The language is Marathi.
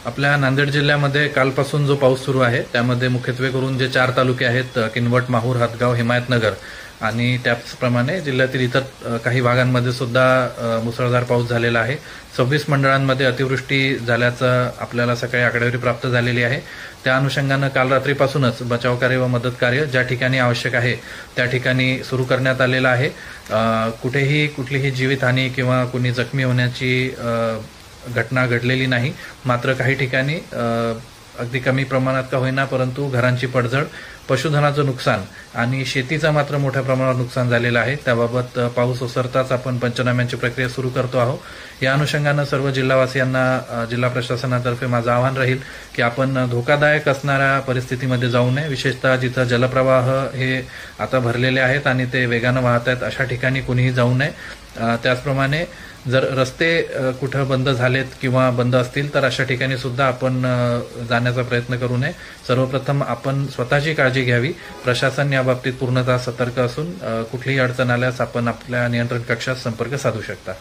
आपल्या नांदेड जिल्ह्यामध्ये कालपासून जो पाऊस सुरू आहे त्यामध्ये मुख्यत्वे करून जे 4 तालुके आहेत किनवट, माहूर, हदगाव, हिमायतनगर आणि त्याचप्रमाणे जिल्ह्यातील इतर काही भागांमध्ये सुद्धा मुसळधार पाऊस झालेला आहे। 26 मंडळांमध्ये अतिवृष्टी झाल्याचं आपल्याला सकाळी आकडेवारी प्राप्त झालेली आहे। त्या अनुषंगानं काल रात्रीपासूनच बचाव कार्य व मदत कार्य ज्या ठिकाणी आवश्यक आहे त्या ठिकाणी सुरू करण्यात आलेलं आहे। कुठलीही जीवितहानी किंवा कुणी जखमी होण्याची घटना घडलेली नाही। मात्र काही ठिकाणी अगदी कमी प्रमाणात का होईना परंतु घरांची पडझड, पशुधनाचं नुकसान आणि शेतीचं मात्र मोठ्या प्रमाणावर नुकसान झालेलं आहे। त्याबाबत पाऊस ओसरताच आपण पंचनाम्यांची प्रक्रिया सुरू करतो आहोत। या अनुषंगानं सर्व जिल्हावासियांना जिल्हा प्रशासनातर्फे माझं आवाहन राहील की आपण धोकादायक असणाऱ्या परिस्थितीमध्ये जाऊ नये, विशेषतः जिथं जलप्रवाह हे आता भरलेले आहेत आणि ते वेगानं वाहत आहेत अशा ठिकाणी कुणीही जाऊ नये। त्याचप्रमाणे जर रस्ते कुठं बंद झालेत किंवा बंद असतील तर अशा ठिकाणी सुद्धा आपण जाण्याचा प्रयत्न करू नये। सर्वप्रथम आपण स्वतःची काळजी घ्यावी। प्रशासन या बाबतीत पूर्णतः सतर्क असून कुठलीही अडचण आल्यास आपण आपल्या नियंत्रण कक्षात संपर्क साधू शकता।